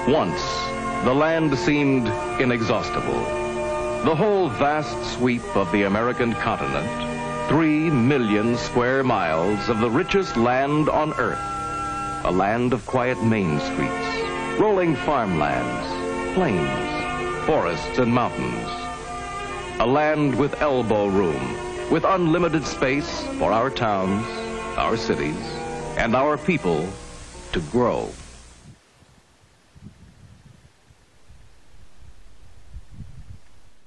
Once, the land seemed inexhaustible. The whole vast sweep of the American continent, 3 million square miles of the richest land on earth. A land of quiet main streets, rolling farmlands, plains, forests, and mountains. A land with elbow room, with unlimited space for our towns, our cities, and our people to grow.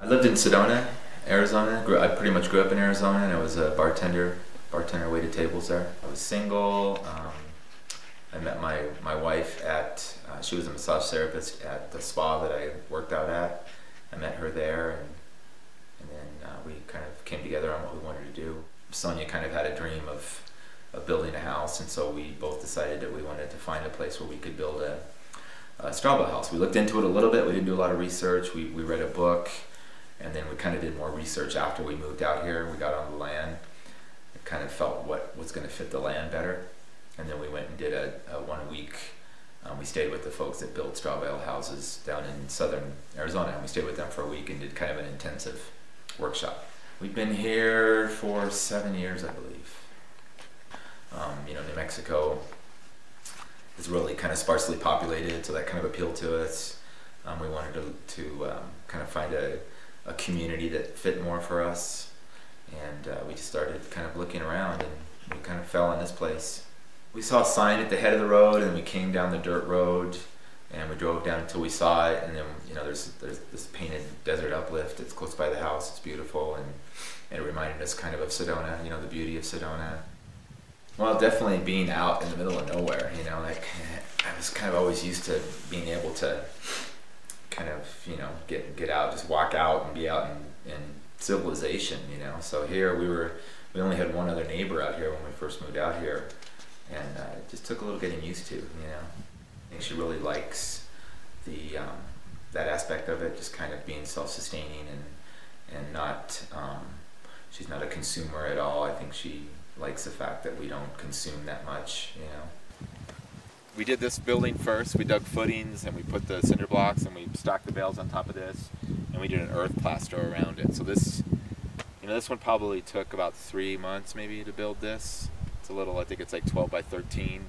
I lived in Sedona, Arizona. I pretty much grew up in Arizona, and I was a bartender waited tables there. I was single. I met my wife at, she was a massage therapist at the spa that I worked out at. I met her there, and then we kind of came together on what we wanted to do. Sonia kind of had a dream of building a house, and so we both decided that we wanted to find a place where we could build a straw bale house. We looked into it a little bit. We didn't do a lot of research. We read a book, and then we kind of did more research after we moved out here. We got on the land. It kind of felt what was going to fit the land better. And then we went and did a 1 week. We stayed with the folks that build straw bale houses down in southern Arizona, and we stayed with them for a week and did kind of an intensive workshop. We've been here for 7 years, I believe. You know, New Mexico is really kind of sparsely populated, so that kind of appealed to us. We wanted to kind of find a community that fit more for us, and we just started kind of looking around, and we kind of fell on this place. We saw a sign at the head of the road, and we came down the dirt road, and we drove down until we saw it, and then, you know, there's this painted desert uplift. It's close by the house. It's beautiful, and it reminded us kind of Sedona, you know, the beauty of Sedona. Well, definitely being out in the middle of nowhere, you know, like I was kind of always used to being able to kind of, you know, get out, just walk out and be out in civilization, you know. So here we only had one other neighbor out here when we first moved out here, and it just took a little getting used to, you know. I think she really likes the that aspect of it, just kind of being self-sustaining and not she's not a consumer at all. I think she likes the fact that we don't consume that much, you know. We did this building first. We dug footings and we put the cinder blocks and we stacked the bales on top of this, and we did an earth plaster around it. So this, you know, this one probably took about 3 months maybe to build this. It's a little, I think it's like 12 by 13,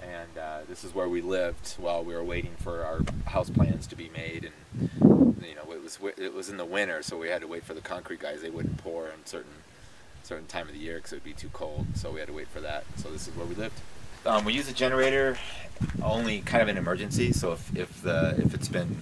and this is where we lived while we were waiting for our house plans to be made. And you know, it was in the winter, so we had to wait for the concrete guys. They wouldn't pour in certain time of the year because it would be too cold, so we had to wait for that. So this is where we lived. We use a generator only kind of in emergencies. So if it's been,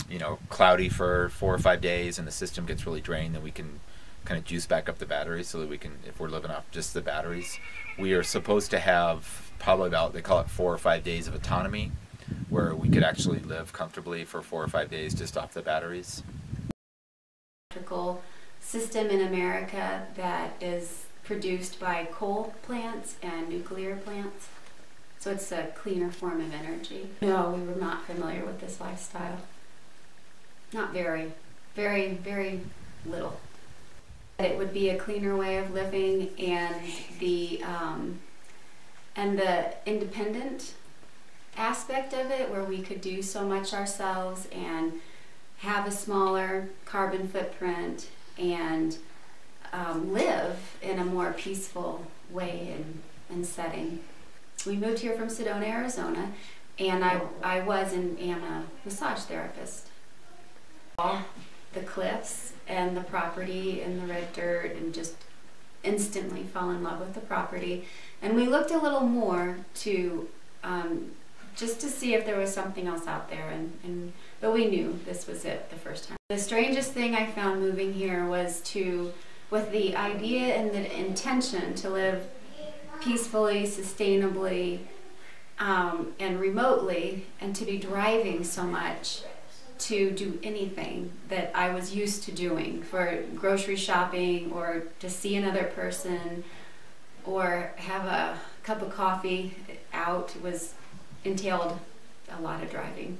you know, cloudy for 4 or 5 days and the system gets really drained, then we can kind of juice back up the batteries so that we can, if we're living off just the batteries. We are supposed to have probably about, they call it 4 or 5 days of autonomy, where we could actually live comfortably for 4 or 5 days just off the batteries. Electrical system in America that is produced by coal plants and nuclear plants. So it's a cleaner form of energy. No, we were not familiar with this lifestyle. Not very, very, very little. It would be a cleaner way of living, and the independent aspect of it, where we could do so much ourselves and have a smaller carbon footprint and live in a more peaceful way and setting. We moved here from Sedona, Arizona, and I was and am a massage therapist. The cliffs and the property and the red dirt, and just instantly fell in love with the property. And we looked a little more to just to see if there was something else out there, but we knew this was it the first time. The strangest thing I found moving here was with the idea and the intention to live peacefully, sustainably, and remotely, and to be driving so much to do anything that I was used to doing, for grocery shopping or to see another person or have a cup of coffee out, entailed a lot of driving.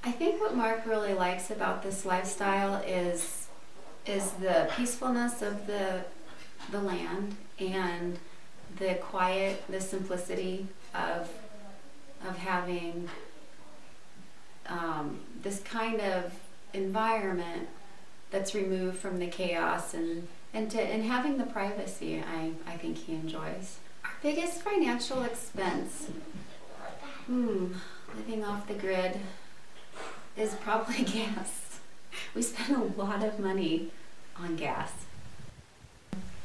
I think what Mark really likes about this lifestyle is the peacefulness of the land, and the quiet, the simplicity of having this kind of environment that's removed from the chaos and having the privacy I think he enjoys. Our biggest financial expense, living off the grid, is probably gas. We spend a lot of money on gas.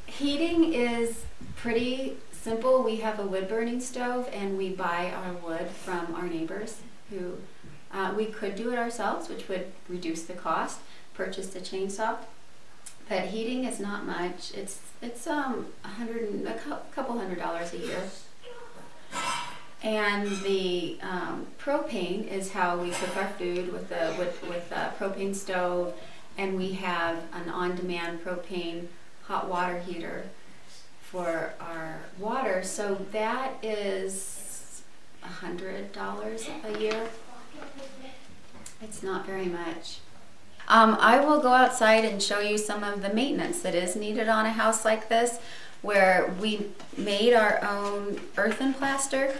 Heating is pretty simple. We have a wood burning stove and we buy our wood from our neighbors who we could do it ourselves, which would reduce the cost, purchase a chainsaw. But heating is not much. It's a couple $100 a year. And the propane is how we cook our food with a propane stove, and we have an on-demand propane hot water heater for our water. So that is $100 a year. It's not very much. I will go outside and show you some of the maintenance that is needed on a house like this, where we made our own earthen plaster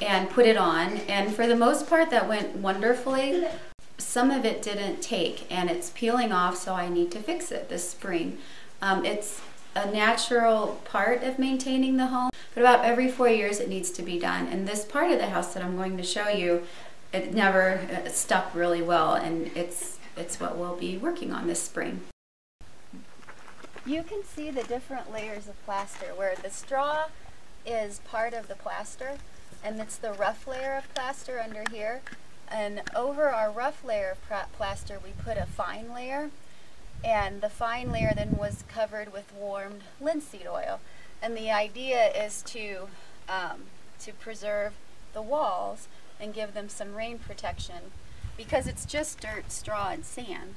and put it on, and for the most part that went wonderfully. Some of it didn't take and it's peeling off, so I need to fix it this spring. It's a natural part of maintaining the home, but about every 4 years it needs to be done. And this part of the house that I'm going to show you, it never stuck really well, and it's what we'll be working on this spring. You can see the different layers of plaster, where the straw is part of the plaster, and it's the rough layer of plaster under here. And over our rough layer of plaster we put a fine layer, and the fine layer then was covered with warmed linseed oil. And the idea is to preserve the walls and give them some rain protection, because it's just dirt, straw, and sand.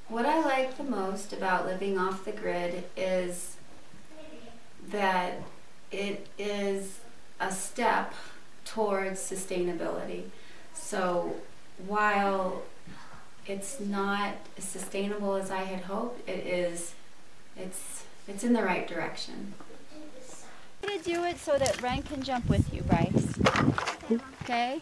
What I like the most about living off the grid is that it is a step towards sustainability. So while it's not as sustainable as I had hoped, it's in the right direction. I'm going to do it so that Ren can jump with you, Bryce. Okay?